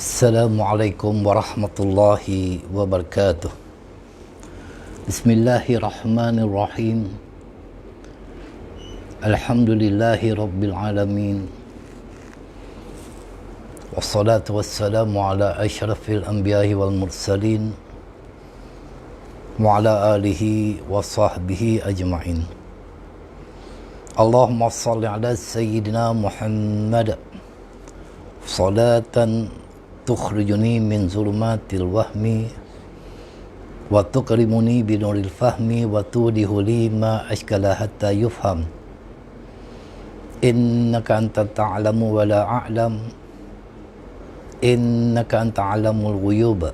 Assalamualaikum warahmatullahi wabarakatuh. Bismillahirrahmanirrahim. Alhamdulillahi rabbil alamin. Wassalatu wassalamu ala asyrafil anbiya'i wal mursalin wa ala alihi wa sahbihi ajma'in. Allahumma salli ala sayyidina Muhammad salatan tukhrijuni min zulumatil wahmi wa tuqrimuni binuril fahmi wa tudihu li ma ashkala hatta yufham. Innaka anta ta'lamu wa la a'lam, innaka anta 'alamul ghuyub.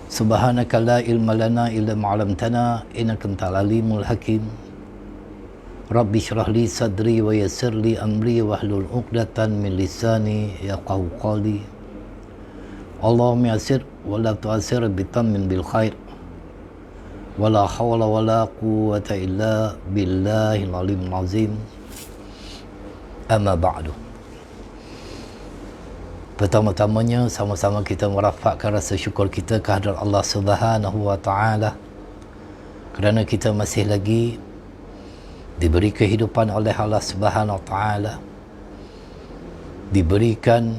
Subhanaka la ilma lana illa ma 'allamtana innaka antal alimul hakim. Rabbi syrah li sadri wa yassir li amri wahlul 'uqdatan min lisani yafqahu qawli. Allahumma yassir wa la tu'assir bitammin bil khair. Wa la hawla wa la quwwata illa billahil alimul azim. Amma ba'du. Pertama-tamanya sama-sama kita merafakkan rasa syukur kita kehadrat Allah Subhanahu wa taala kerana kita masih lagi diberi kehidupan oleh Allah Subhanahu wa taala, diberikan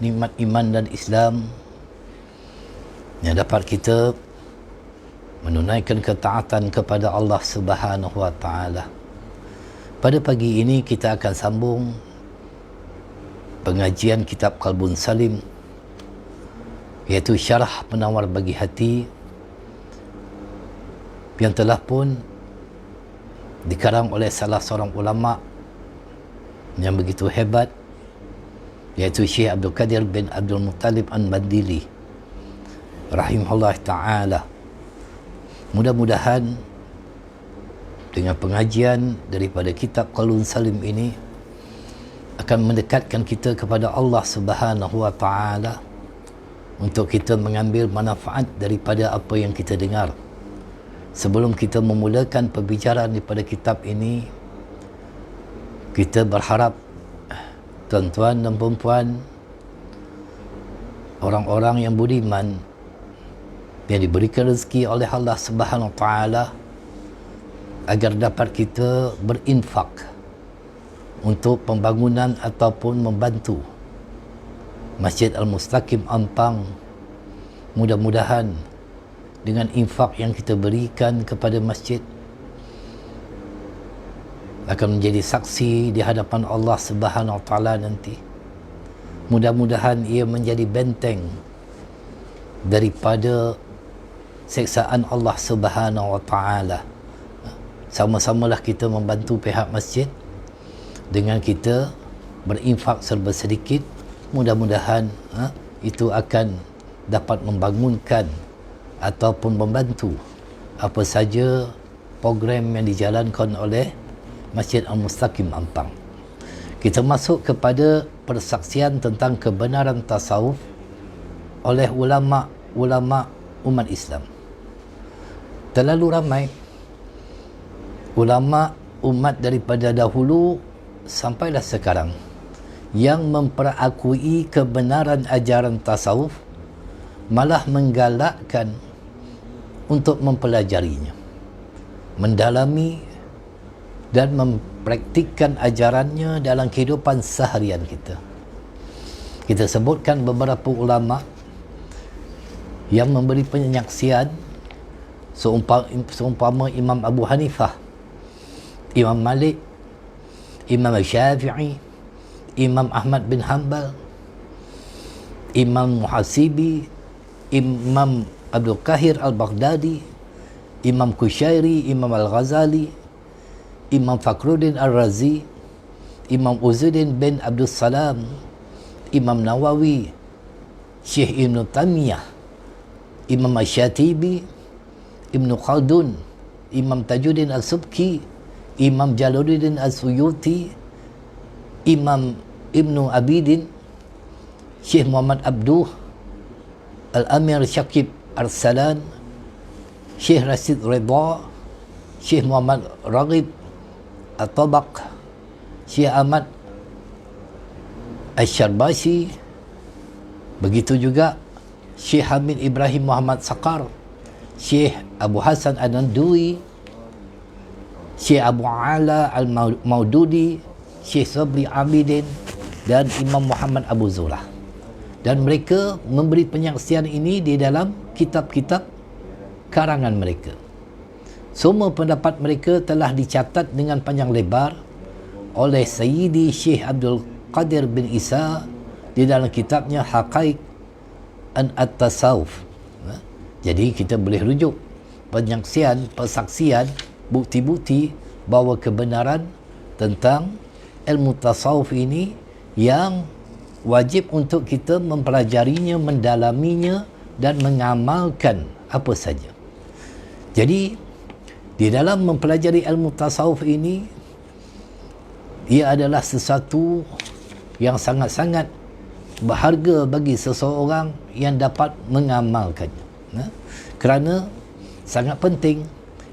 nikmat iman dan Islam yang dapat kita menunaikan ketaatan kepada Allah Subhanahu wa taala. Pada pagi ini kita akan sambung pengajian kitab Qalbun Salim, iaitu syarah penawar bagi hati yang telah pun dikarang oleh salah seorang ulama yang begitu hebat, iaitu Syekh Abdul Qadir bin Abdul Muttalib An-Bandili rahimahullah ta'ala. Mudah-mudahan dengan pengajian daripada kitab Qalbun Salim ini akan mendekatkan kita kepada Allah Subhanahu wa ta'ala untuk kita mengambil manfaat daripada apa yang kita dengar. Sebelum kita memulakan perbicaraan daripada kitab ini, kita berharap tuan-tuan dan puan-puan, orang-orang yang budiman yang diberikan rezeki oleh Allah Subhanahu wa taala, agar dapat kita berinfak untuk pembangunan ataupun membantu Masjid Al-Mustaqim Ampang. Mudah-mudahan dengan infak yang kita berikan kepada masjid akan menjadi saksi di hadapan Allah Subhanahu wa taala nanti. Mudah-mudahan ia menjadi benteng daripada siksaan Allah Subhanahu wa taala. Sama-samalah kita membantu pihak masjid dengan kita berinfak serba sedikit. Mudah-mudahan itu akan dapat membangunkan ataupun membantu apa saja program yang dijalankan oleh Masjid Al-Mustaqim Ampang. Kita masuk kepada persaksian tentang kebenaran tasawuf oleh ulama-ulama umat Islam. Terlalu ramai ulama umat daripada dahulu sampailah sekarang yang memperakui kebenaran ajaran tasawuf, malah menggalakkan untuk mempelajarinya, mendalami dan mempraktikkan ajarannya dalam kehidupan seharian kita. Kita sebutkan beberapa ulama yang memberi penyaksian, seumpama Imam Abu Hanifah, Imam Malik, Imam Syafi'i, Imam Ahmad bin Hanbal, Imam Muhasibi, Imam Abdul Qahir Al-Baghdadi, Imam Kushairi, Imam Al-Ghazali, Imam Fakhruddin Al-Razi, Imam Uzuddin bin Abdul Salam, Imam Nawawi, Syekh Ibn Taymiyah, Imam Ash-Shatibi, Ibn Khaldun, Imam Tajuddin Al-Subki, Imam Jalaluddin Al-Suyuti, Imam Ibn Abidin, Syekh Muhammad Abduh, Al-Amir Syakib Arsalan, Syekh Rashid Ridha, Syekh Muhammad Raghib At-Tabaq, Syekh Ahmad Asy-Syarbasi, Begitu juga Syekh Hamid Ibrahim Muhammad Saqar, Syekh Abu Hasan An-Nandui, Syekh Abu Ala Al-Maududi, Syekh Sabri Abidin dan Imam Muhammad Abu Zulah. Dan mereka memberi penyaksian ini di dalam kitab-kitab karangan mereka. Semua pendapat mereka telah dicatat dengan panjang lebar oleh Sayyidi Syekh Abdul Qadir bin Isa di dalam kitabnya Haqaiq At-Tasawuf. Jadi kita boleh rujuk penyaksian, persaksian, bukti-bukti bahawa kebenaran tentang ilmu tasawuf ini yang wajib untuk kita mempelajarinya, mendalaminya dan mengamalkan apa saja. Jadi di dalam mempelajari ilmu tasawuf ini, ia adalah sesuatu yang sangat-sangat berharga bagi seseorang yang dapat mengamalkannya. Kerana sangat penting.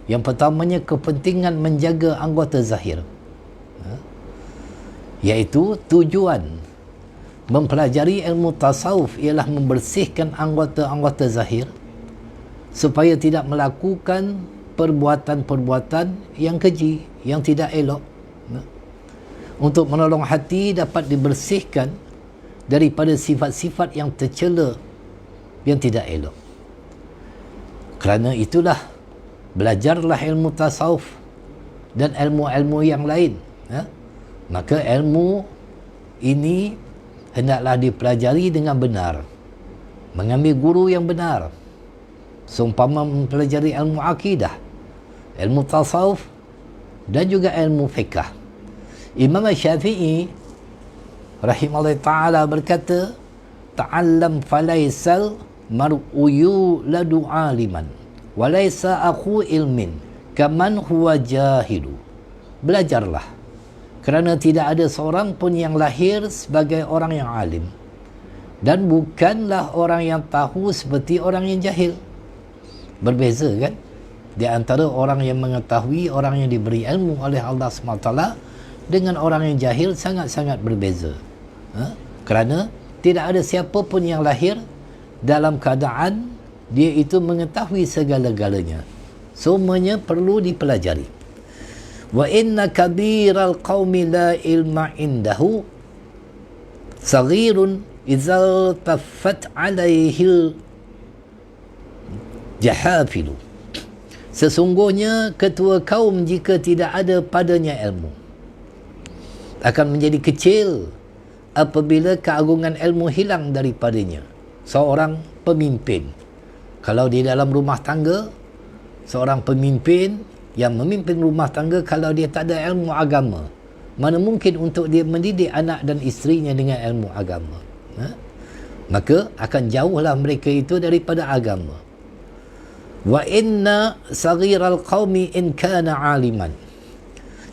Yang pertamanya, kepentingan menjaga anggota zahir, iaitu tujuan mempelajari ilmu tasawuf ialah membersihkan anggota-anggota zahir supaya tidak melakukan perbuatan-perbuatan yang keji, yang tidak elok. Untuk menolong hati dapat dibersihkan daripada sifat-sifat yang tercela, yang tidak elok. Kerana itulah, belajarlah ilmu tasawuf dan ilmu-ilmu yang lain. Maka ilmu ini hendaklah dipelajari dengan benar, mengambil guru yang benar, seumpama mempelajari ilmu akidah, ilmu tasawuf dan juga ilmu fiqh. Imam Syafi'i rahimahullah ta'ala berkata, ta'allam falaisal mar'u yuladu aliman walaysa akhu ilmin kaman huwa jahilu. Belajarlah, kerana tidak ada seorang pun yang lahir sebagai orang yang alim, dan bukanlah orang yang tahu seperti orang yang jahil. Berbeza kan di antara orang yang mengetahui, orang yang diberi ilmu oleh Allah SWT dengan orang yang jahil, sangat-sangat berbeza. Kerana tidak ada siapa pun yang lahir dalam keadaan dia itu mengetahui segala-galanya. Semuanya perlu dipelajari. Wa inna kabiral qaumi la ilma indahu saghirun idzal taffat alaihil jahafilu. Sesungguhnya ketua kaum jika tidak ada padanya ilmu akan menjadi kecil apabila keagungan ilmu hilang daripadanya. Seorang pemimpin, kalau di dalam rumah tangga, seorang pemimpin yang memimpin rumah tangga, kalau dia tak ada ilmu agama, mana mungkin untuk dia mendidik anak dan isterinya dengan ilmu agama? Maka akan jauhlah mereka itu daripada agama. Wa inna saghiral qaumi in kana aliman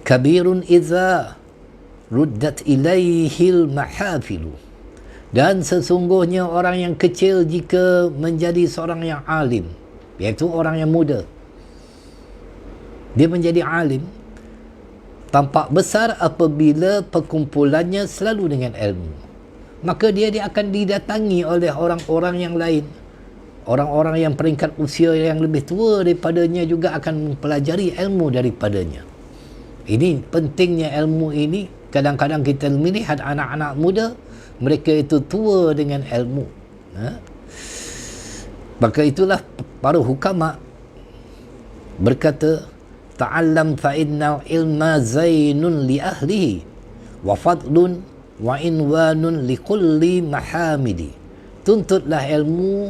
kabirun idza ruddat ilaihil mahafilu. Dan sesungguhnya orang yang kecil jika menjadi seorang yang alim, iaitu orang yang muda, dia menjadi alim, tampak besar apabila perkumpulannya selalu dengan ilmu. Maka dia akan didatangi oleh orang-orang yang lain. Orang-orang yang peringkat usia yang lebih tua daripadanya juga akan mempelajari ilmu daripadanya. Ini pentingnya ilmu ini. Kadang-kadang kita melihat anak-anak muda, mereka itu tua dengan ilmu. Maka itulah para hukama berkata, ta'allam fa innal ilma zainun li ahlihi wa fadlun wa inwanun li kulli mahamidi. Tuntutlah ilmu,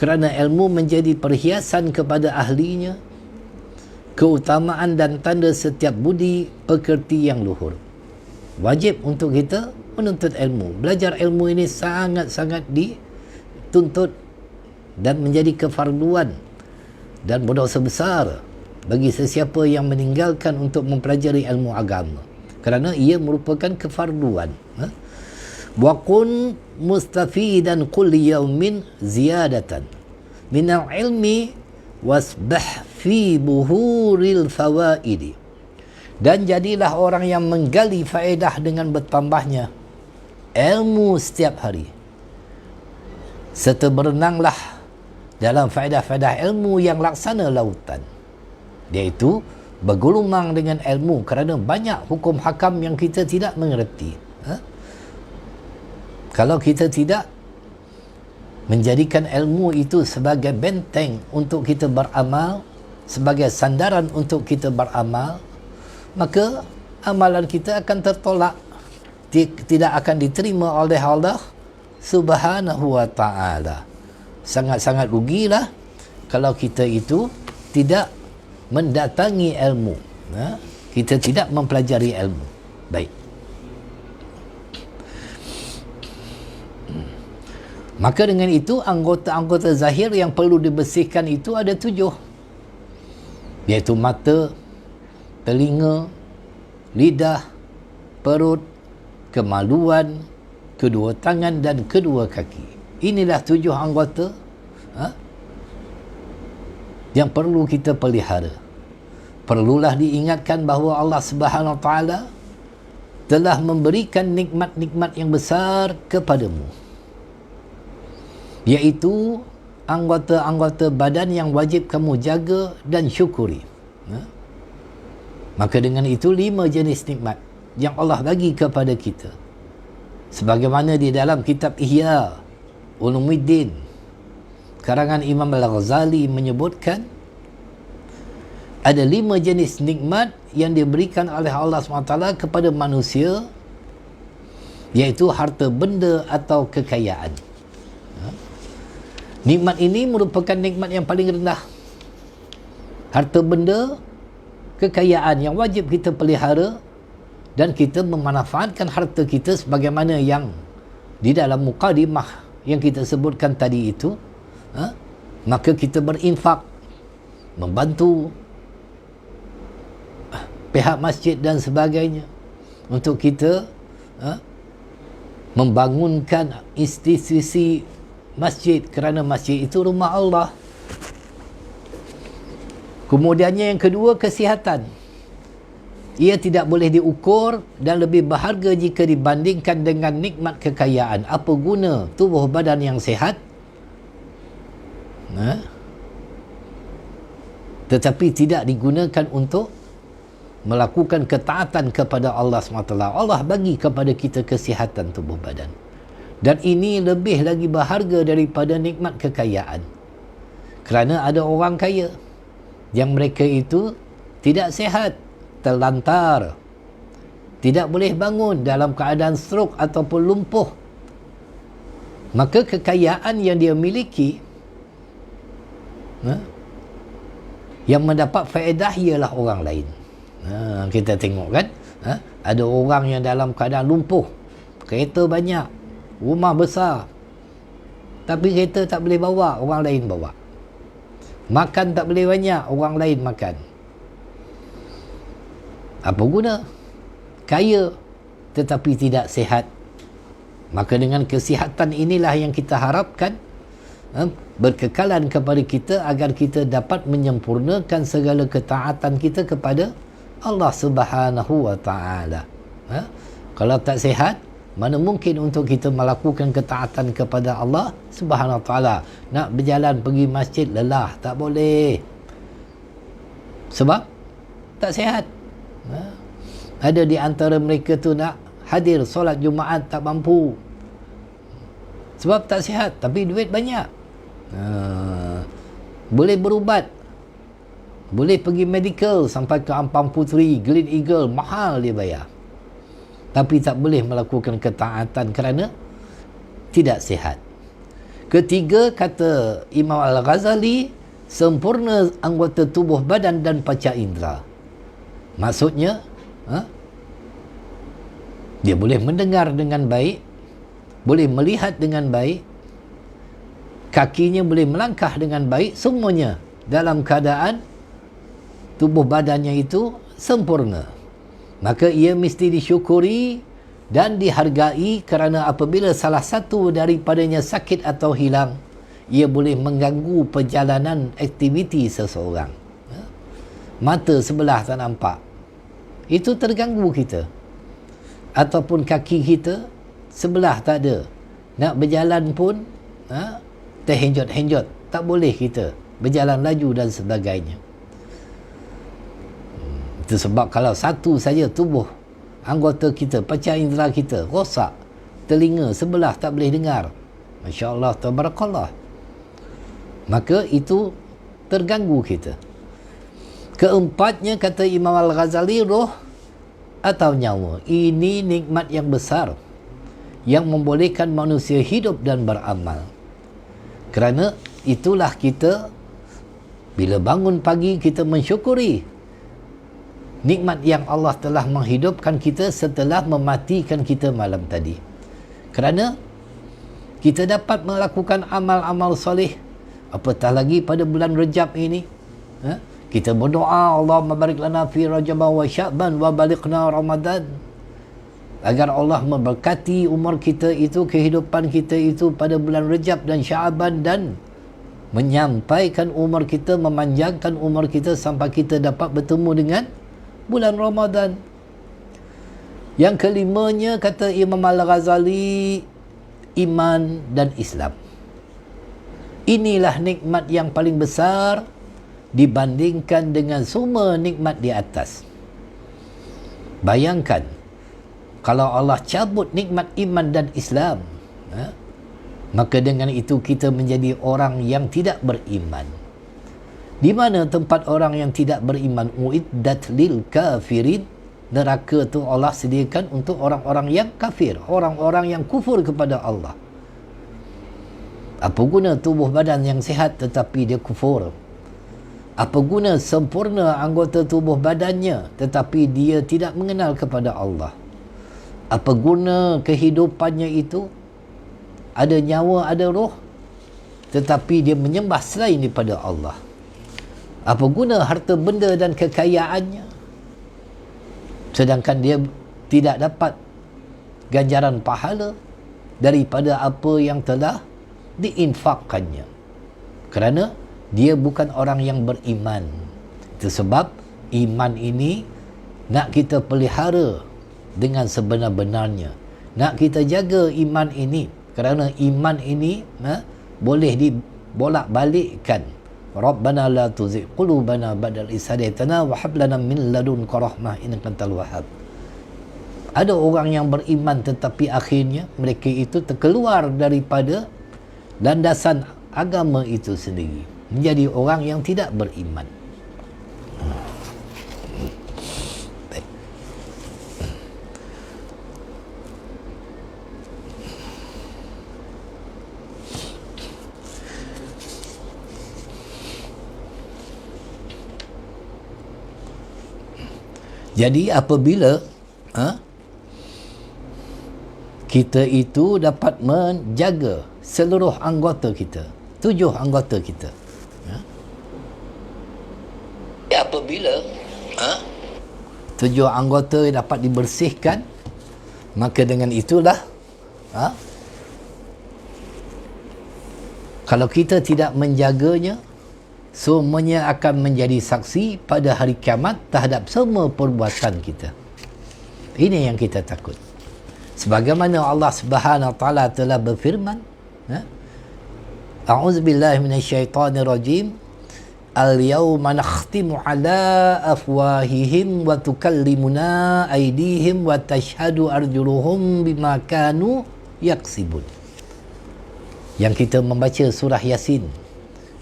kerana ilmu menjadi perhiasan kepada ahlinya, keutamaan dan tanda setiap budi pekerti yang luhur. Wajib untuk kita menuntut ilmu. Belajar ilmu ini sangat-sangat dituntut dan menjadi kefarduan dan berdosa besar bagi sesiapa yang meninggalkan untuk mempelajari ilmu agama, kerana ia merupakan kefarduan. Wa kun mustafidan kulli yawmin ziyadatan minal ilmi wasbah fi buhuril fawaidi. Dan jadilah orang yang menggali faedah dengan bertambahnya ilmu setiap hari. serta berenanglah dalam faedah-faedah ilmu yang laksana lautan, iaitu bergulumang dengan ilmu, kerana banyak hukum hakam yang kita tidak mengerti. Kalau kita tidak menjadikan ilmu itu sebagai benteng untuk kita beramal, sebagai sandaran untuk kita beramal, maka amalan kita akan tertolak, tidak akan diterima oleh Allah Subhanahu wa ta'ala. Sangat-sangat rugilah kalau kita itu tidak mendatangi ilmu, kita tidak mempelajari ilmu. Baik, maka dengan itu anggota-anggota zahir yang perlu dibersihkan itu ada 7, iaitu mata, telinga, lidah, perut, kemaluan, kedua tangan dan kedua kaki. Inilah 7 anggota yang perlu kita pelihara. Perlulah diingatkan bahawa Allah Subhanahu Wa Taala telah memberikan nikmat-nikmat yang besar kepadamu, iaitu anggota-anggota badan yang wajib kamu jaga dan syukuri. Maka dengan itu 5 jenis nikmat yang Allah bagi kepada kita, sebagaimana di dalam kitab Ihya Ulumuddin karangan Imam Al-Ghazali menyebutkan ada 5 jenis nikmat yang diberikan oleh Allah SWT kepada manusia, iaitu harta benda atau kekayaan. Nikmat ini merupakan nikmat yang paling rendah. Harta benda, kekayaan yang wajib kita pelihara, dan kita memanfaatkan harta kita sebagaimana yang di dalam mukadimah yang kita sebutkan tadi itu. Maka kita berinfak, membantu pihak masjid dan sebagainya, untuk kita membangunkan institusi masjid, kerana masjid itu rumah Allah. Kemudiannya yang kedua, kesihatan. Ia tidak boleh diukur dan lebih berharga jika dibandingkan dengan nikmat kekayaan. Apa guna tubuh badan yang sihat tetapi tidak digunakan untuk melakukan ketaatan kepada Allah SWT. Allah bagi kepada kita kesihatan tubuh badan, dan ini lebih lagi berharga daripada nikmat kekayaan. Kerana ada orang kaya yang mereka itu tidak sihat, terlantar, tidak boleh bangun, dalam keadaan stroke ataupun lumpuh. Maka kekayaan yang dia miliki, yang mendapat faedah ialah orang lain. Kita tengok kan, ada orang yang dalam keadaan lumpuh, kereta banyak, rumah besar, tapi kereta tak boleh bawa, orang lain bawa. Makan tak boleh banyak, orang lain makan. Apa guna? Kaya tetapi tidak sihat. Maka dengan kesihatan inilah yang kita harapkan berkekalan kepada kita, agar kita dapat menyempurnakan segala ketaatan kita kepada Allah Subhanahu Wa Taala. Kalau tak sihat, mana mungkin untuk kita melakukan ketaatan kepada Allah Subhanahu Wa Taala. Nak berjalan pergi masjid lelah, tak boleh, sebab tak sihat. Ada di antara mereka tu nak hadir solat Jumaat tak mampu, sebab tak sihat, tapi duit banyak. Boleh berubat, boleh pergi medical sampai ke Ampang Puteri, Glen Eagle, mahal dia bayar, tapi tak boleh melakukan ketaatan kerana tidak sihat. Ketiga, kata Imam Al-Ghazali, sempurna anggota tubuh badan dan panca indera. Maksudnya dia boleh mendengar dengan baik, boleh melihat dengan baik, kakinya boleh melangkah dengan baik, semuanya dalam keadaan tubuh badannya itu sempurna. Maka ia mesti disyukuri dan dihargai, kerana apabila salah satu daripadanya sakit atau hilang, ia boleh mengganggu perjalanan aktiviti seseorang. Mata sebelah tak nampak, itu terganggu kita. Ataupun kaki kita sebelah tak ada, nak berjalan pun terhenjot-henjot, tak boleh kita berjalan laju dan sebagainya. Itu sebab kalau satu saja tubuh anggota kita, panca indera kita rosak, telinga sebelah tak boleh dengar, Masya Allah, tabarakallah, maka itu terganggu kita. Keempatnya, kata Imam Al-Ghazali, roh atau nyawa. Ini nikmat yang besar yang membolehkan manusia hidup dan beramal. Kerana itulah kita bila bangun pagi, kita mensyukuri nikmat yang Allah telah menghidupkan kita setelah mematikan kita malam tadi. Kerana kita dapat melakukan amal-amal soleh, apatah lagi pada bulan Rejab ini. Kita berdoa, Allahumma barik lana fi Rajab wa Sya'ban wa balighna Ramadan, agar Allah memberkati umur kita itu, kehidupan kita itu pada bulan Rejab dan Sya'ban, dan menyampaikan umur kita, memanjangkan umur kita sampai kita dapat bertemu dengan bulan Ramadan. Yang kelimanya, kata Imam Al-Ghazali, iman dan Islam. Inilah nikmat yang paling besar dibandingkan dengan semua nikmat di atas. Bayangkan kalau Allah cabut nikmat iman dan Islam, maka dengan itu kita menjadi orang yang tidak beriman. Di mana tempat orang yang tidak beriman? Uiddat lil kafirin. Neraka tu Allah sediakan untuk orang-orang yang kafir, orang-orang yang kufur kepada Allah. Apa guna tubuh badan yang sihat tetapi dia kufur? Apa guna sempurna anggota tubuh badannya tetapi dia tidak mengenal kepada Allah? Apa guna kehidupannya itu? Ada nyawa, ada roh, tetapi dia menyembah selain daripada Allah. Apa guna harta benda dan kekayaannya, sedangkan dia tidak dapat ganjaran pahala daripada apa yang telah diinfakkannya? Kerana dia bukan orang yang beriman. Itu sebab iman ini nak kita pelihara dengan sebenar-benarnya. Nak kita jaga iman ini, kerana iman ini boleh dibolak-balikkan. Rabbana la tuzigh qulubana ba'da idh hadaytana wa hab lana min ladunka rahmah innaka antal wahhab. Ada orang yang beriman tetapi akhirnya mereka itu terkeluar daripada landasan agama itu sendiri, menjadi orang yang tidak beriman. Jadi apabila kita itu dapat menjaga seluruh anggota kita, 7 anggota kita, apabila 7 anggota dapat dibersihkan, maka dengan itulah kalau kita tidak menjaganya, semuanya akan menjadi saksi pada hari kiamat terhadap semua perbuatan kita. Ini yang kita takut. Sebagaimana Allah Subhanahu wa taala telah berfirman, A'udzubillahi minasyaitonirrajim. Al-yawma nakhtimu ala afwahihim wa tukallimuna aydihim wa tashhadu arjuluhum bima kanu yaksibun. Yang kita membaca surah Yasin,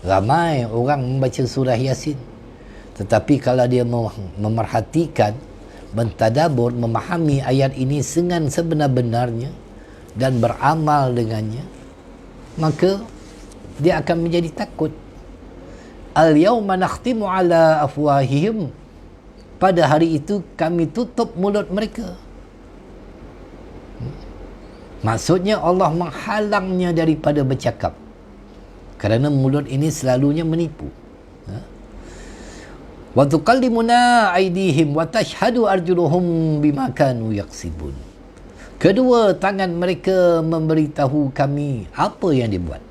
ramai orang membaca surah Yasin, tetapi kalau dia memerhatikan, mentadabur, memahami ayat ini dengan sebenar-benarnya dan beramal dengannya, maka dia akan menjadi takut. Al-yawma nakhtimu ala afwahihim, pada hari itu kami tutup mulut mereka. Maksudnya Allah menghalangnya daripada bercakap, kerana mulut ini selalunya menipu. Wa tukallimuna aydihim wa tashhadu arjuluhum bima kanu yaksibun. Kedua tangan mereka memberitahu kami apa yang dibuat,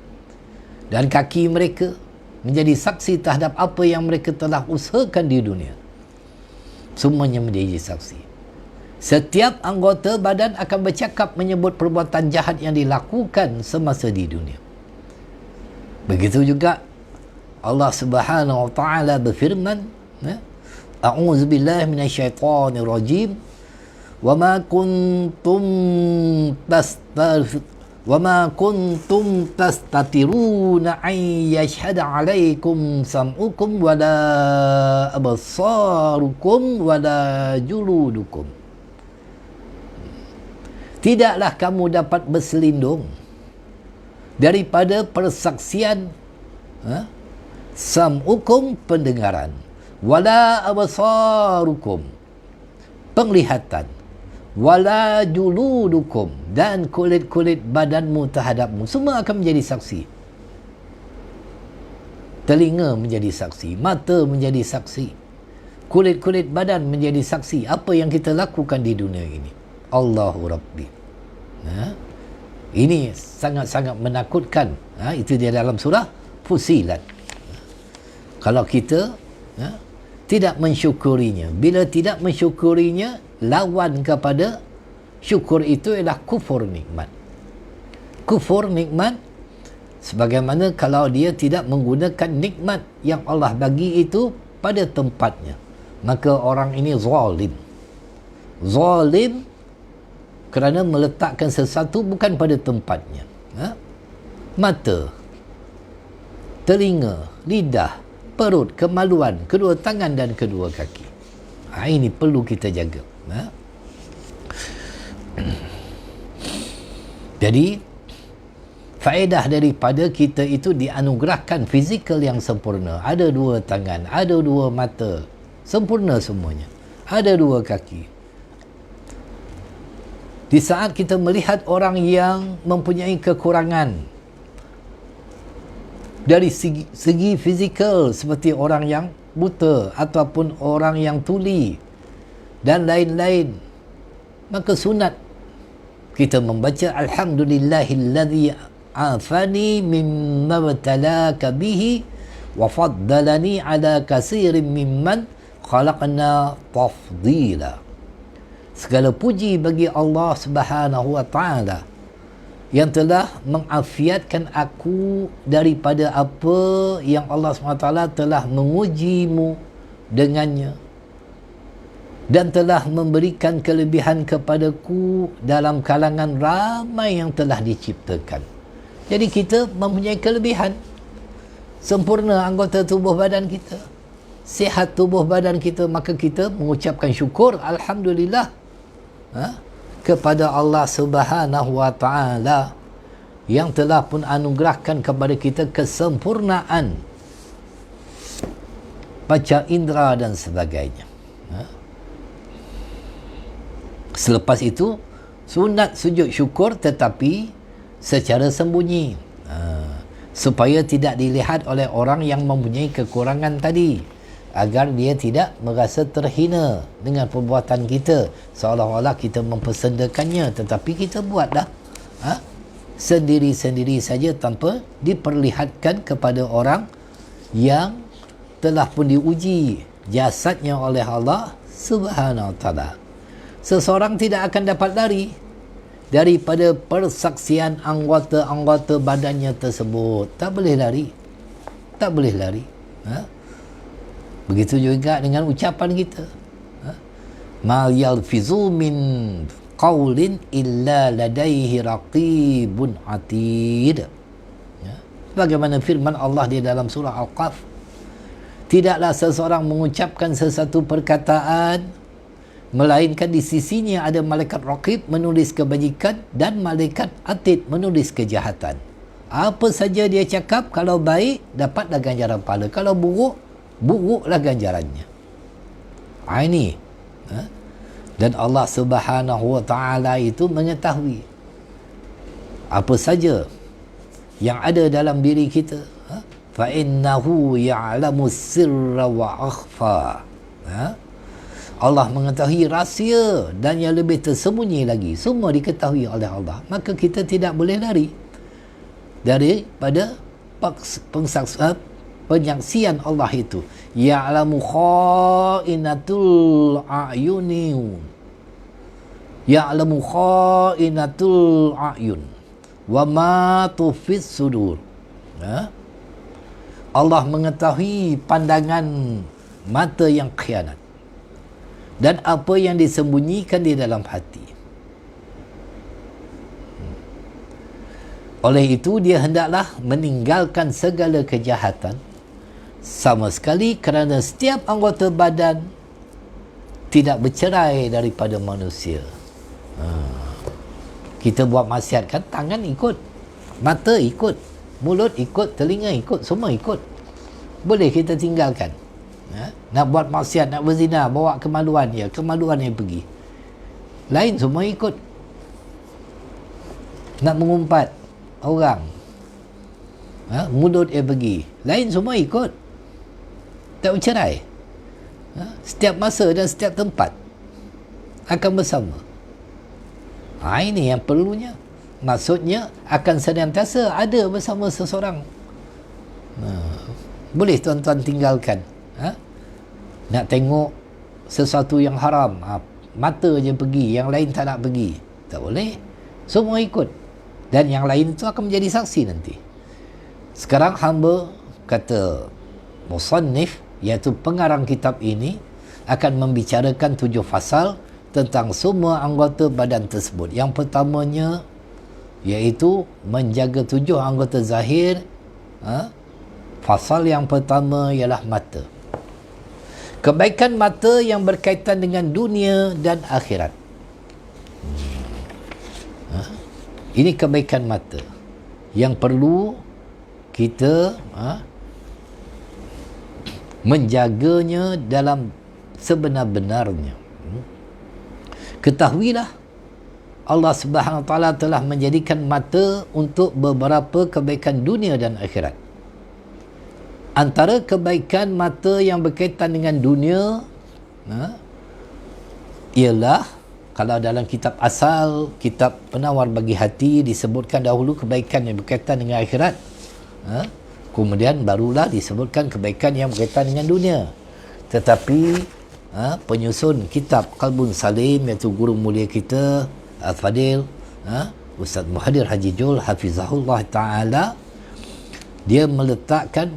dan kaki mereka menjadi saksi terhadap apa yang mereka telah usahakan di dunia. Semuanya menjadi saksi. Setiap anggota badan akan bercakap menyebut perbuatan jahat yang dilakukan semasa di dunia. Begitu juga Allah Subhanahu wa taala berfirman, A'udzu billahi minasyaitonir rajim. وَمَا كُنْتُمْ تَسْتَتِرُونَ أَنْ يَشْهَدَ عَلَيْكُمْ سَمْعُكُمْ وَلَا أَبْصَارُكُمْ وَلَا جُلُودُكُمْ. Tidaklah kamu dapat berselindung daripada persaksian sam'ukum, pendengaran, wala absarukum, penglihatan, wala juludukum, dan kulit-kulit badanmu terhadapmu semua akan menjadi saksi. Telinga menjadi saksi, mata menjadi saksi, kulit-kulit badan menjadi saksi apa yang kita lakukan di dunia ini. Allahu Rabbi. Ini sangat-sangat menakutkan. Itu dia dalam surah Fusilat. Kalau kita tidak mensyukurinya, bila tidak mensyukurinya, lawan kepada syukur itu ialah kufur nikmat. Kufur nikmat, sebagaimana kalau dia tidak menggunakan nikmat yang Allah bagi itu pada tempatnya, maka orang ini zalim. Zalim kerana meletakkan sesuatu bukan pada tempatnya. Mata, telinga, lidah, perut, kemaluan, kedua tangan dan kedua kaki. Ini perlu kita jaga. Jadi faedah daripada kita itu dianugerahkan fizikal yang sempurna. Ada dua tangan, ada dua mata, sempurna semuanya. Ada dua kaki. Di saat kita melihat orang yang mempunyai kekurangan dari segi fizikal, seperti orang yang buta ataupun orang yang tuli dan lain-lain, maka sunat kita membaca alhamdulillahilladzi afani mimma btalaka bihi wa faddalani ala katsirin mimman khalaqna tafdila. Segala puji bagi Allah Subhanahu wa taala yang telah mengafiatkan aku daripada apa yang Allah SWT telah mengujimu dengannya, dan telah memberikan kelebihan kepadaku dalam kalangan ramai yang telah diciptakan. Jadi kita mempunyai kelebihan. Sempurna anggota tubuh badan kita, sihat tubuh badan kita, maka kita mengucapkan syukur alhamdulillah kepada Allah Subhanahu wa taala yang telah pun anugerahkan kepada kita kesempurnaan panca indera dan sebagainya. Selepas itu sunat sujud syukur, tetapi secara sembunyi, supaya tidak dilihat oleh orang yang mempunyai kekurangan tadi, agar dia tidak merasa terhina dengan perbuatan kita, seolah-olah kita mempersendakannya, tetapi kita buatlah sendiri-sendiri saja tanpa diperlihatkan kepada orang yang telah pun diuji jasadnya oleh Allah Subhanahu wa taala. Seseorang tidak akan dapat lari daripada persaksian anggota-anggota badannya tersebut. Tak boleh lari. Tak boleh lari. Begitu juga dengan ucapan kita. Ma yalfizu min qaulin illa ladaihi raqibun atid. Bagaimana firman Allah di dalam surah Al-Qaf, tidaklah seseorang mengucapkan sesuatu perkataan melainkan di sisinya ada malaikat raqib menulis kebajikan dan malaikat atid menulis kejahatan. Apa saja dia cakap, kalau baik dapatlah ganjaran pahala, kalau buruk, buruklah ganjarannya. Ini dan Allah Subhanahu wa taala itu mengetahui apa saja yang ada dalam diri kita. Fa innahu ya'lamu sirra wa akhfa. Allah mengetahui rahsia dan yang lebih tersembunyi lagi. Semua diketahui oleh Allah. Maka kita tidak boleh lari daripada penyaksian Allah itu. Ya'lamu kha'inatul a'yuni. Ya'lamu kha'inatul a'yun wa ma tufis sudur. Allah mengetahui pandangan mata yang khianat dan apa yang disembunyikan di dalam hati. Oleh itu dia hendaklah meninggalkan segala kejahatan sama sekali kerana setiap anggota badan tidak bercerai daripada manusia. Kita buat maksiat kan, tangan ikut, mata ikut, mulut ikut, telinga ikut, semua ikut. Boleh kita tinggalkan. Nak buat maksiat, nak berzina, bawa kemaluan dia pergi. Lain semua ikut. Nak mengumpat orang, mulut dia pergi. Lain semua ikut. Tak bercerai. Setiap masa dan setiap tempat akan bersama. Ini yang perlunya. Maksudnya akan senantiasa ada bersama seseorang. Boleh tuan-tuan tinggalkan. Nak tengok sesuatu yang haram, mata je pergi, yang lain tak nak pergi. Tak boleh. Semua ikut. Dan yang lain itu akan menjadi saksi nanti. Sekarang hamba kata musannif, iaitu pengarang kitab ini, akan membicarakan 7 fasal tentang semua anggota badan tersebut. Yang pertamanya iaitu menjaga 7 anggota zahir. Fasal yang pertama ialah mata. Kebaikan mata yang berkaitan dengan dunia dan akhirat. Ini kebaikan mata yang perlu kita menjaganya dalam sebenar-benarnya. Ketahuilah Allah Subhanahu Wa Taala telah menjadikan mata untuk beberapa kebaikan dunia dan akhirat. Antara kebaikan mata yang berkaitan dengan dunia ialah, kalau dalam kitab asal, kitab Penawar Bagi Hati, disebutkan dahulu kebaikan yang berkaitan dengan akhirat. Kemudian barulah disebutkan kebaikan yang berkaitan dengan dunia. Tetapi penyusun kitab Qalbun Salim, iaitu guru mulia kita Al-Fadil Ustaz Muhadir Haji Jul Hafizahullah Ta'ala, dia meletakkan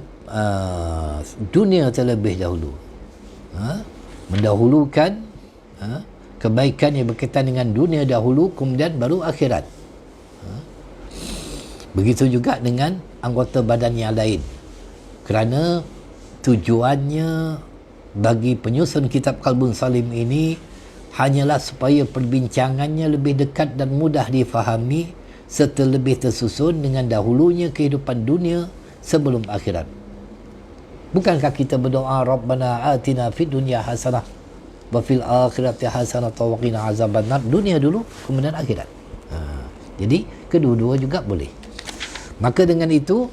dunia terlebih dahulu, mendahulukan kebaikan yang berkaitan dengan dunia dahulu, kemudian baru akhirat. Begitu juga dengan anggota badan yang lain. Kerana tujuannya bagi penyusun kitab Qalbun Salim ini hanyalah supaya perbincangannya lebih dekat dan mudah difahami serta lebih tersusun dengan dahulunya kehidupan dunia sebelum akhirat. Bukankah kita berdoa Rabbana atina fid dunya hasanah wa fil akhirati hasanah wa qina azabannar, dunia dulu kemudian akhirat. Jadi kedua-dua juga boleh. Maka dengan itu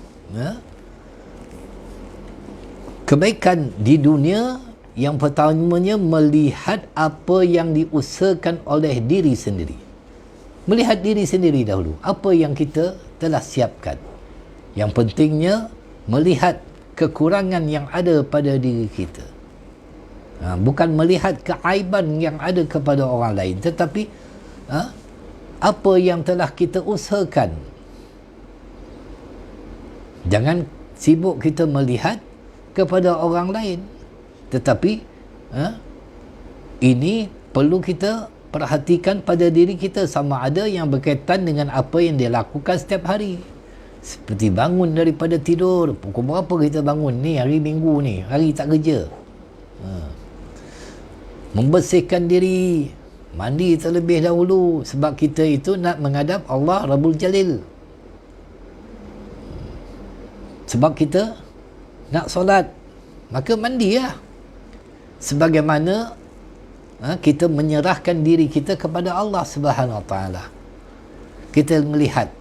kebaikan di dunia yang pertamanya melihat apa yang diusahakan oleh diri sendiri. Melihat diri sendiri dahulu, apa yang kita telah siapkan. Yang pentingnya melihat kekurangan yang ada pada diri kita. Bukan melihat keaiban yang ada kepada orang lain, tetapi apa yang telah kita usahakan. Jangan sibuk kita melihat kepada orang lain, tetapi ini perlu kita perhatikan pada diri kita, sama ada yang berkaitan dengan apa yang dia lakukan setiap hari. Seperti bangun daripada tidur, pukul berapa kita bangun ni, hari Minggu ni, hari tak kerja. Membersihkan diri, mandi terlebih dahulu, sebab kita itu nak menghadap Allah Rabbul Jalil. Sebab kita nak solat, maka mandilah. Sebagaimana kita menyerahkan diri kita kepada Allah Subhanahu Wa Taala. Kita melihat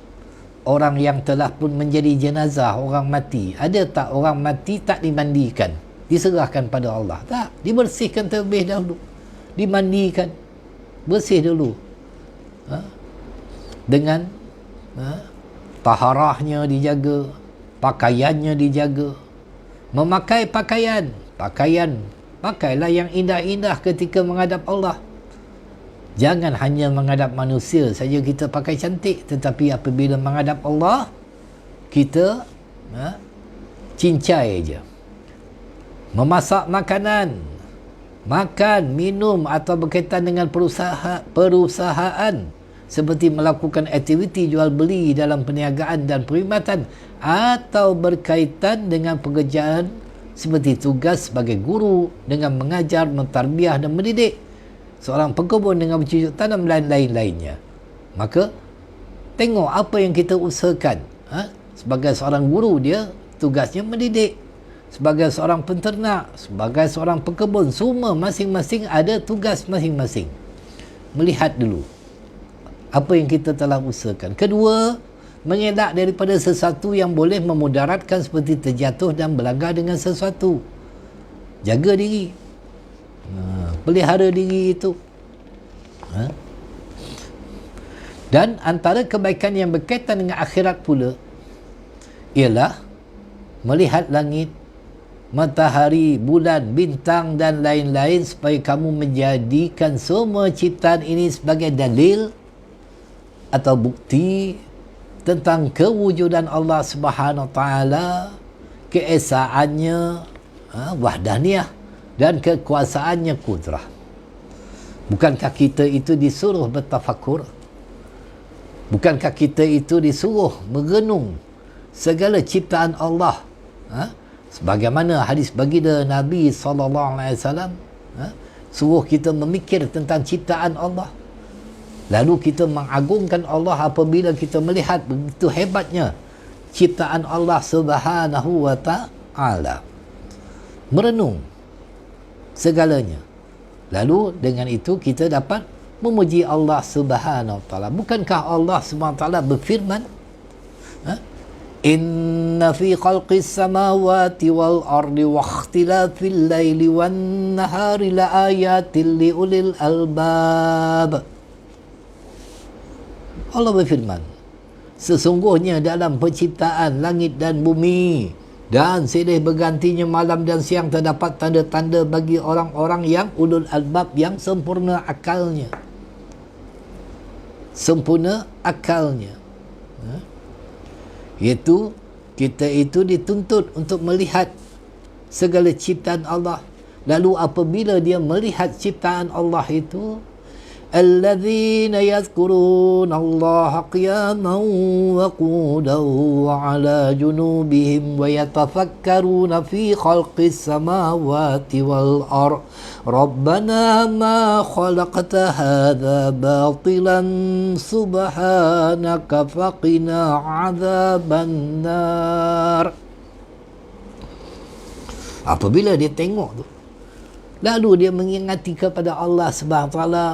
orang yang telah pun menjadi jenazah, orang mati. Ada tak orang mati tak dimandikan, diserahkan pada Allah? Tak, dibersihkan terlebih dahulu, dimandikan, bersih dulu, dengan taharahnya dijaga, pakaiannya dijaga. Memakai pakaian, pakailah yang indah-indah ketika menghadap Allah. Jangan hanya menghadap manusia saja kita pakai cantik, tetapi apabila menghadap Allah, kita cincai je. Memasak makanan, makan, minum atau berkaitan dengan perusahaan seperti melakukan aktiviti jual beli dalam perniagaan dan perkhidmatan atau berkaitan dengan pekerjaan seperti tugas sebagai guru dengan mengajar, mentarbiah dan mendidik, seorang pekebun dengan bercucuk tanam dan lain-lainnya. Maka tengok apa yang kita usahakan. Sebagai seorang guru, dia tugasnya mendidik. Sebagai seorang penternak, sebagai seorang pekebun, semua masing-masing ada tugas masing-masing. Melihat dulu apa yang kita telah usahakan. Kedua, mengelak daripada sesuatu yang boleh memudaratkan seperti terjatuh dan berlanggar dengan sesuatu. Jaga diri, pelihara diri itu. Dan antara kebaikan yang berkaitan dengan akhirat pula ialah melihat langit, matahari, bulan, bintang dan lain-lain, supaya kamu menjadikan semua ciptaan ini sebagai dalil atau bukti tentang kewujudan Allah Subhanahu Wa Taala, keesaannya, wahdaniyah, dan kekuasaannya kudrah. Bukankah kita itu disuruh bertafakur? Bukankah kita itu disuruh merenung segala ciptaan Allah? Sebagaimana hadis baginda Nabi SAW, suruh kita memikir tentang ciptaan Allah. Lalu kita mengagungkan Allah apabila kita melihat begitu hebatnya ciptaan Allah Subhanahu Wa Taala. Merenung segalanya. Lalu dengan itu kita dapat memuji Allah Subhanahu Wa Taala. Bukankah Allah Subhanahu Wa Taala berfirman, Inna fi khalqis samawati wal ardi wa ikhtilafil laili wan nahari la ayatil li ulil albab. Allah berfirman, sesungguhnya dalam penciptaan langit dan bumi dan silih bergantinya malam dan siang terdapat tanda-tanda bagi orang-orang yang ulul albab, yang sempurna akalnya. Sempurna akalnya. Iaitu kita itu dituntut untuk melihat segala ciptaan Allah. Lalu apabila dia melihat ciptaan Allah itu, alladzina yadhkuruna Allah qiyaman wa qu'udan wa 'ala junubihim wa yatafakkaruna fi khalqis samawati wal ardh rabbana ma khalaqta hadha batilan subhanaka faqina 'adzaban nar. Apabila dia tengok tu, lalu dia mengingati kepada Allah Subhanahu Wa Taala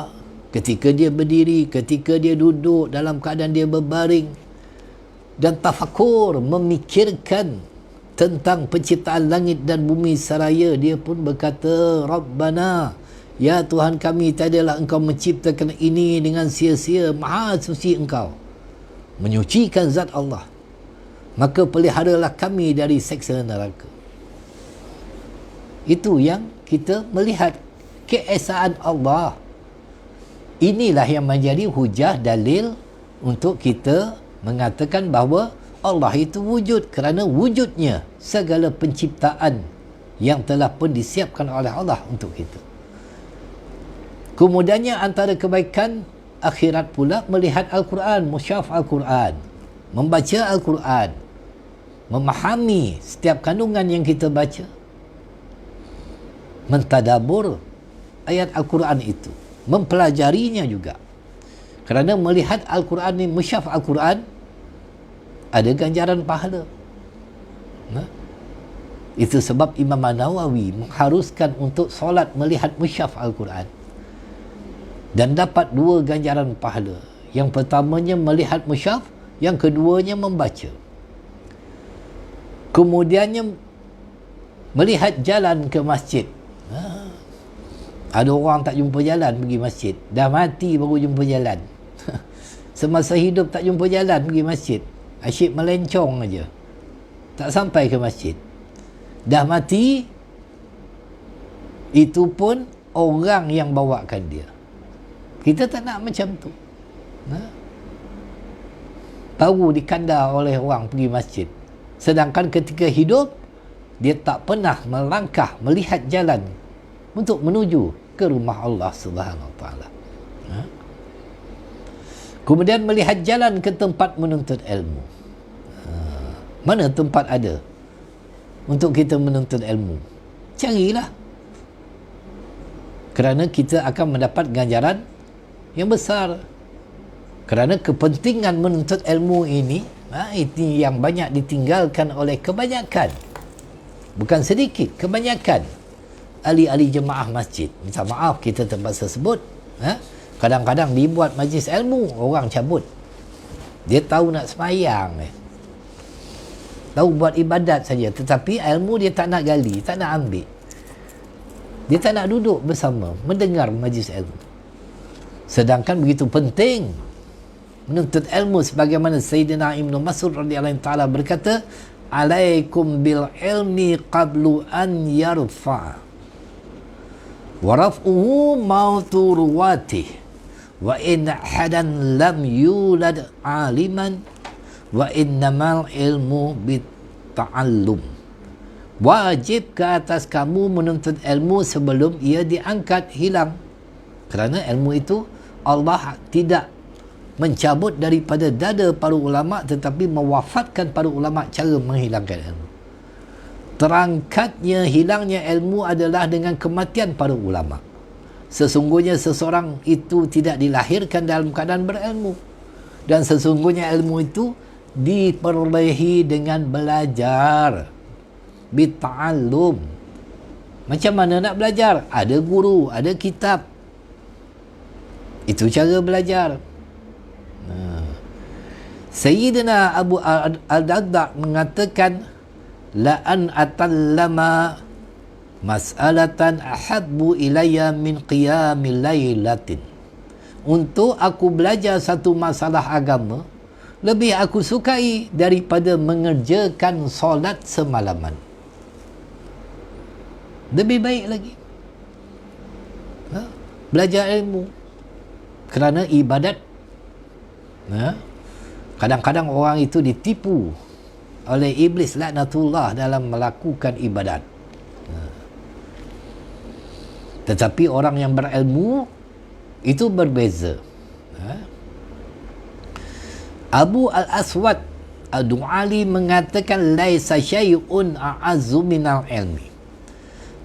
ketika dia berdiri, ketika dia duduk, dalam keadaan dia berbaring, dan tafakur, memikirkan tentang penciptaan langit dan bumi seraya, dia pun berkata, Rabbana, ya Tuhan kami, tiadalah Engkau menciptakan ini dengan sia-sia, maha suci Engkau, menyucikan zat Allah, maka peliharalah kami dari seksa neraka. Itu yang kita melihat keesaan Allah. Inilah yang menjadi hujah, dalil untuk kita mengatakan bahawa Allah itu wujud, kerana wujudnya segala penciptaan yang telah pun disiapkan oleh Allah untuk kita. Kemudiannya antara kebaikan akhirat pula melihat Al-Quran, musyaf Al-Quran, membaca Al-Quran, memahami setiap kandungan yang kita baca, mentadabur ayat Al-Quran itu, mempelajarinya juga. Kerana melihat Al-Quran ni, musyaf Al-Quran, ada ganjaran pahala. Itu sebab Imam Nawawi mengharuskan untuk solat melihat musyaf Al-Quran, dan dapat dua ganjaran pahala. Yang pertamanya melihat musyaf, yang keduanya membaca. Kemudiannya melihat jalan ke masjid. Ada orang tak jumpa jalan pergi masjid, dah mati baru jumpa jalan. Semasa hidup tak jumpa jalan pergi masjid, asyik melencong aja, tak sampai ke masjid. Dah mati, itu pun orang yang bawakan dia. Kita tak nak macam tu. Baru dikandar oleh orang pergi masjid, sedangkan ketika hidup dia tak pernah melangkah, melihat jalan untuk menuju ke rumah Allah Subhanahu Wa Taala. Kemudian melihat jalan ke tempat menuntut ilmu. Mana tempat ada untuk kita menuntut ilmu? Carilah. Kerana kita akan mendapat ganjaran yang besar. Kerana kepentingan menuntut ilmu ini yang banyak ditinggalkan oleh kebanyakan, bukan sedikit, kebanyakan ahli-ahli jemaah masjid. Minta maaf kita terpaksa sebut. Kadang-kadang dibuat majlis ilmu, orang cabut. Dia tahu nak semayang, tahu buat ibadat saja, tetapi ilmu dia tak nak gali, tak nak ambil. Dia tak nak duduk bersama mendengar majlis ilmu. Sedangkan begitu penting menuntut ilmu, sebagaimana Sayyidina Ibn Mas'ud radhiyallahu ta'ala berkata, alaikum bil ilmi qablu an yarfa' wa raf'uhu mautu ruwatih wa in hadan lam yulad aliman wa innamal ilmu bitta'allum. Wajib ke atas kamu menuntut ilmu sebelum ia diangkat, hilang. Kerana ilmu itu Allah tidak mencabut daripada dada para ulama, tetapi mewafatkan para ulama cara menghilangkan ilmu. Terangkatnya hilangnya ilmu adalah dengan kematian para ulama. Sesungguhnya seseorang itu tidak dilahirkan dalam keadaan berilmu, dan sesungguhnya ilmu itu diperolehi dengan belajar, bita'allum. Macam mana nak belajar? Ada guru, ada kitab. Itu cara belajar. Sayyidina Abu Al-Darda mengatakan, la an atallama mas'alatan ahabbu ilayya min qiyamil lailatin. Untuk aku belajar satu masalah agama, lebih aku sukai daripada mengerjakan solat semalaman. Lebih baik lagi belajar ilmu. Kerana ibadat, kadang-kadang orang itu ditipu oleh iblis laknatullah dalam melakukan ibadat. Tetapi orang yang berilmu itu berbeza. Abu Al-Aswad Ad-Du'ali mengatakan, laisa syai'un a'azzu minal ilmi.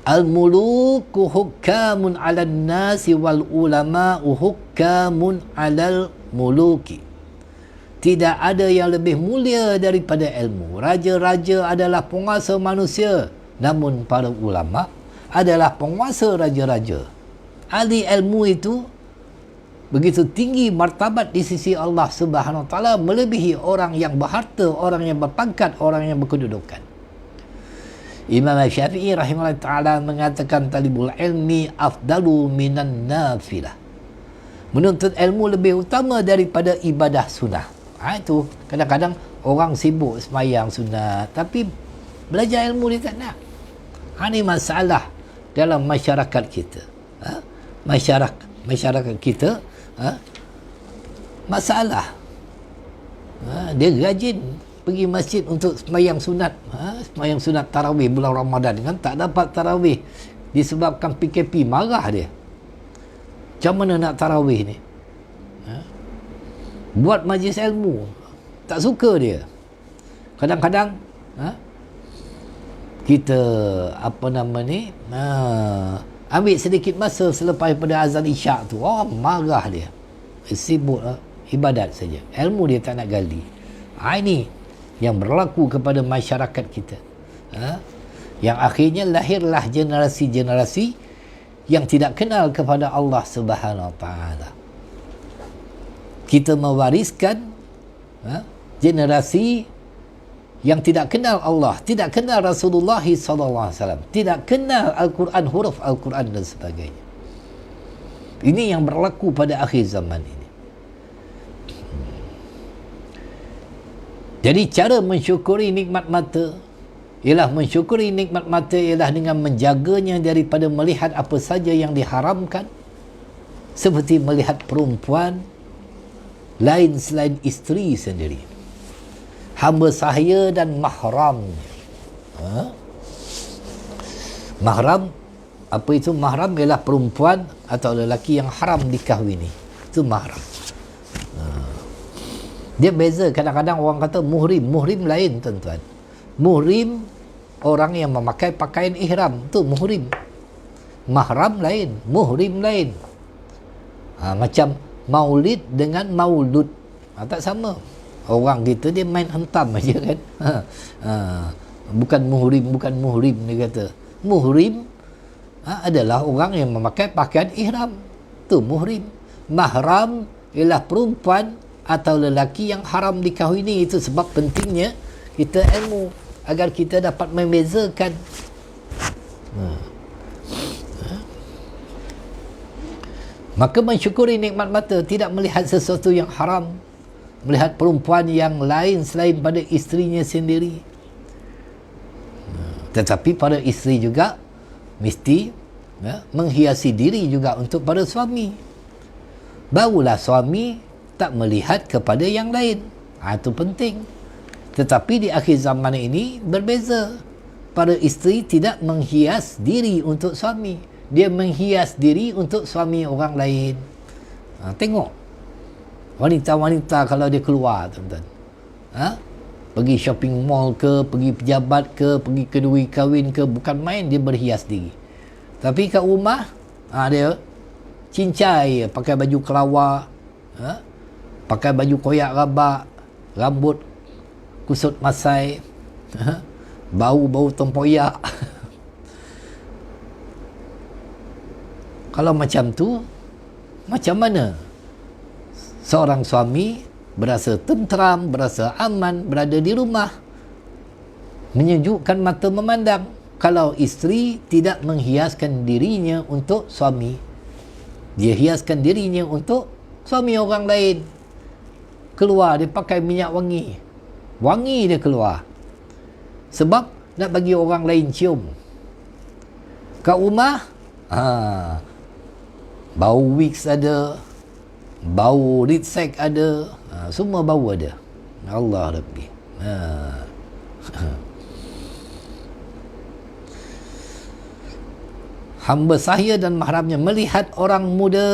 Al-muluku hukamun 'alan nasi wal ulama'u hukamun 'alal muluki. Tidak ada yang lebih mulia daripada ilmu. Raja-raja adalah penguasa manusia, namun para ulama adalah penguasa raja-raja. Ahli ilmu itu begitu tinggi martabat di sisi Allah Subhanahu Wa Taala, melebihi orang yang berharta, orang yang berpangkat, orang yang berkedudukan. Imam Syafi'i rahimahullah ta'ala mengatakan, talibul ilmi afdalu minan nafilah. Menuntut ilmu lebih utama daripada ibadah sunnah. Itu kadang-kadang orang sibuk semayang sunat, tapi belajar ilmu dia tak nak. Ini masalah dalam masyarakat kita. Masyarakat kita masalah. Dia rajin pergi masjid untuk semayang sunat, semayang sunat tarawih bulan Ramadan, kan tak dapat tarawih disebabkan PKP, marah dia. Macam mana nak tarawih ni? Buat majlis ilmu, tak suka dia. Kadang-kadang kita ambil sedikit masa selepas pada azan isyak tu, marah dia, sibuk ibadat saja, ilmu dia tak nak gali. Ini yang berlaku kepada masyarakat kita, yang akhirnya lahirlah generasi-generasi yang tidak kenal kepada Allah Subhanahu Wa Taala. Kita mewariskan generasi yang tidak kenal Allah, tidak kenal Rasulullah SAW, tidak kenal Al-Quran, huruf Al-Quran dan sebagainya. Ini yang berlaku pada akhir zaman ini. Jadi cara mensyukuri nikmat mata ialah dengan menjaganya daripada melihat apa saja yang diharamkan, seperti melihat perempuan lain selain isteri sendiri, hamba sahaya dan mahramnya. Mahram, apa itu mahram? Ialah perempuan atau lelaki yang haram dikahwini. Itu mahram. Dia beza. Kadang-kadang orang kata muhrim. Muhrim lain, tuan-tuan. Muhrim orang yang memakai pakaian ihram, itu muhrim. Mahram lain, muhrim lain. Macam maulid dengan maulud, tak sama. Orang kita dia main hentam aja kan. Bukan muhrim dia kata. Muhrim adalah orang yang memakai pakaian ihram, tu muhrim. Mahram ialah perempuan atau lelaki yang haram dikahwini. Itu sebab pentingnya kita ilmu agar kita dapat membezakan. Maka mensyukuri nikmat mata, tidak melihat sesuatu yang haram, melihat perempuan yang lain selain pada isterinya sendiri. Tetapi para isteri juga mesti menghiasi diri juga untuk para suami. Barulah suami tak melihat kepada yang lain. Itu penting. Tetapi di akhir zaman ini berbeza. Para isteri tidak menghias diri untuk suami. Dia menghias diri untuk suami orang lain. Tengok wanita-wanita kalau dia keluar, tuan-tuan, pergi shopping mall ke, pergi pejabat ke, pergi kedui kahwin ke, bukan main dia berhias diri. Tapi kat rumah dia cincai, pakai baju kelawar, pakai baju koyak rabak, rambut kusut masai, bau-bau tempoyak. Kalau macam tu, macam mana seorang suami berasa tenteram, berasa aman berada di rumah, menyejukkan mata memandang, kalau isteri tidak menghiaskan dirinya untuk suami? Dia hiaskan dirinya untuk suami orang lain. Keluar dia pakai minyak wangi, wangi dia keluar sebab nak bagi orang lain cium. Kat rumah bau Vicks ada, bau Ritzek ada, semua bau ada. Allah Rabbi. Hamba sahaya dan mahramnya melihat orang muda,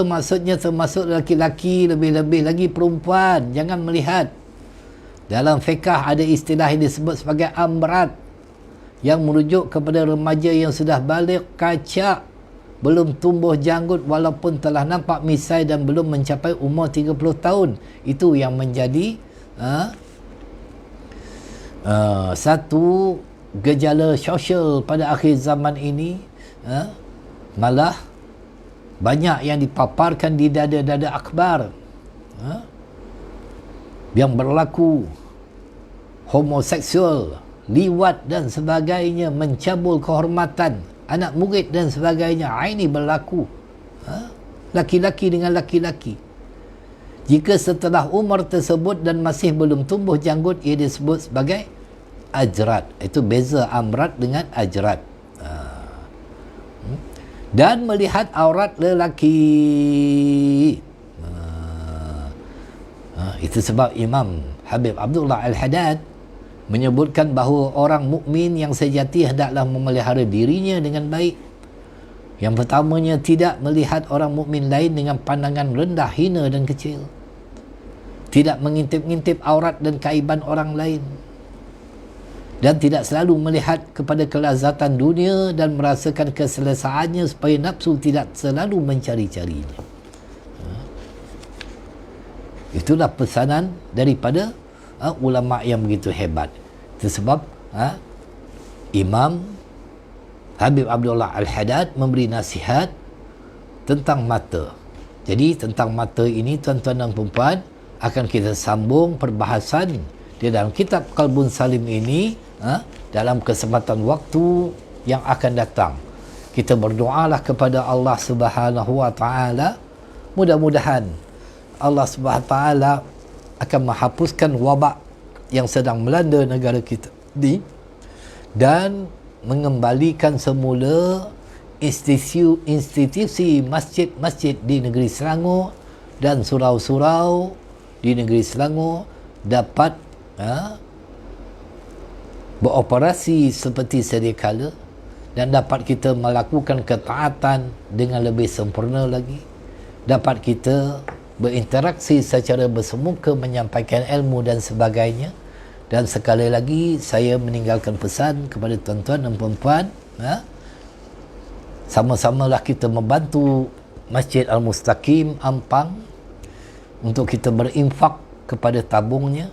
maksudnya termasuk lelaki-lelaki, lebih-lebih lagi perempuan, jangan melihat. Dalam fiqah ada istilah yang disebut sebagai amrat, yang merujuk kepada remaja yang sudah balik, kacak, belum tumbuh janggut walaupun telah nampak misai dan belum mencapai umur 30 tahun. Itu yang menjadi satu gejala sosial pada akhir zaman ini. Malah banyak yang dipaparkan di dada-dada akhbar, yang berlaku homoseksual, liwat dan sebagainya, mencabul kehormatan anak murid dan sebagainya. Ini berlaku laki-laki dengan laki-laki. Jika setelah umur tersebut dan masih belum tumbuh janggut, ia disebut sebagai ajrat. Itu beza amrat dengan ajrat. Dan melihat aurat lelaki. Itu sebab Imam Habib Abdullah Al-Haddad menyebutkan bahawa orang mukmin yang sejati hendaklah memelihara dirinya dengan baik. Yang pertamanya, tidak melihat orang mukmin lain dengan pandangan rendah, hina dan kecil. Tidak mengintip-ngintip aurat dan kaiban orang lain. Dan tidak selalu melihat kepada kelazatan dunia dan merasakan keselesaannya, supaya nafsu tidak selalu mencari-carinya. Itulah pesanan daripada ulama yang begitu hebat. Itu sebab Imam Habib Abdullah Al-Haddad memberi nasihat tentang mata. Jadi tentang mata ini, tuan-tuan dan puan-puan, akan kita sambung perbahasan di dalam kitab Qalbun Salim ini dalam kesempatan waktu yang akan datang. Kita berdoalah kepada Allah Subhanahu wa taala, mudah-mudahan Allah Subhanahu wa taala akan menghapuskan wabak yang sedang melanda negara kita ini dan mengembalikan semula institusi masjid-masjid di negeri Selangor dan surau-surau di negeri Selangor dapat beroperasi seperti sedia kala, dan dapat kita melakukan ketaatan dengan lebih sempurna lagi, dapat kita berinteraksi secara bersemuka, menyampaikan ilmu dan sebagainya. Dan sekali lagi saya meninggalkan pesan kepada tuan-tuan dan puan-puan, sama-samalah kita membantu Masjid Al-Mustaqim Ampang untuk kita berinfak kepada tabungnya,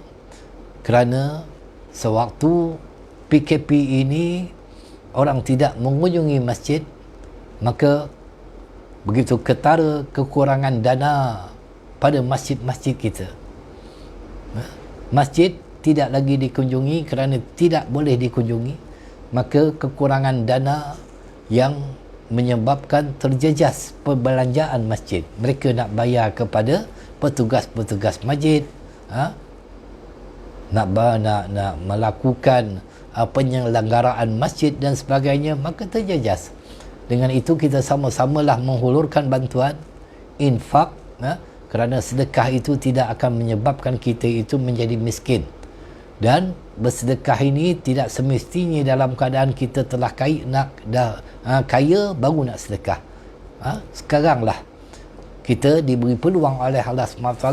kerana sewaktu PKP ini orang tidak mengunjungi masjid, maka begitu ketara kekurangan dana pada masjid-masjid kita. Masjid tidak lagi dikunjungi kerana tidak boleh dikunjungi, maka kekurangan dana yang menyebabkan terjejas perbelanjaan masjid. Mereka nak bayar kepada petugas-petugas masjid, nak melakukan penyelenggaraan masjid dan sebagainya, maka terjejas. Dengan itu kita sama-samalah menghulurkan bantuan infak, kerana sedekah itu tidak akan menyebabkan kita itu menjadi miskin. Dan bersedekah ini tidak semestinya dalam keadaan kita telah kaya baru nak sedekah. Sekaranglah kita diberi peluang oleh Allah SWT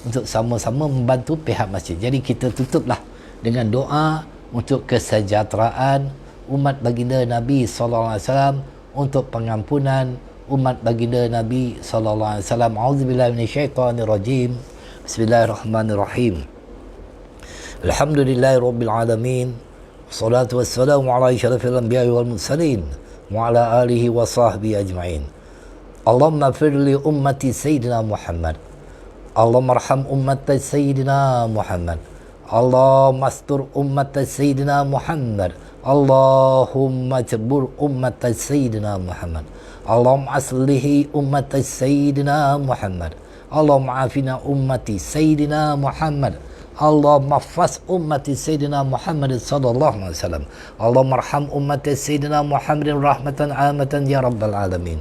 untuk sama-sama membantu pihak masjid. Jadi kita tutuplah dengan doa untuk kesejahteraan umat baginda Nabi SAW, untuk pengampunan umat baginda Nabi SAW. A'udzubillahi minasyaitonirrajim. Bismillahirrahmanirrahim. Alhamdulillahi Rabbil Alamin. Salatu wassalamu ala asyrafil anbiya'i wal mursalin wa ala alihi wa sahbihi ajma'in. Allahumma fir li ummati Sayyidina Muhammad. Allahumma arham ummati Sayyidina Muhammad. Allahumma astur ummati Sayyidina Muhammad. Allahumma jabur ummati Sayyidina Muhammad. Allahumma aslihi ummati Sayyidina Muhammad. Allahumma afina ummati Sayyidina Muhammad. Allahumma fas ummati Sayyidina Muhammad sallallahu alaihi wasallam. Allahumma arham ummati Sayyidina Muhammadin rahmatan amatan ya rabbal alamin.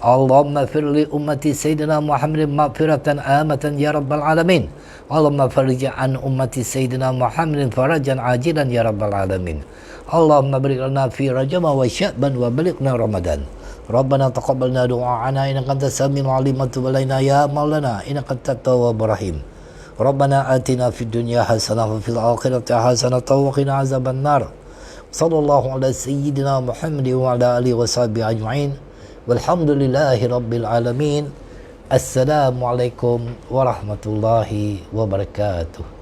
Allahumma fir li ummati Sayyidina Muhammadin maghfiratan amatan ya rabbal alamin. Allahumma farij an ummati Sayyidina Muhammadin farajan ajilan ya rabbal alamin. Allahumma barik lana fi Rajab wa Sya'ban wa balighna Ramadan. Rabbana taqabbalna du'a'ana innaka antas samiul alim wa tub alaina ya maulana innaka antat tawwabur rahim. Rabbana atina fid dunya hasanah wa fil akhirati hasanah wa qina azaban nar. Sallallahu ala sayyidina Muhammad wa ala alihi wa sahbihi ajma'in. Walhamdulillahi rabbil alamin. Assalamualaikum warahmatullahi wabarakatuh.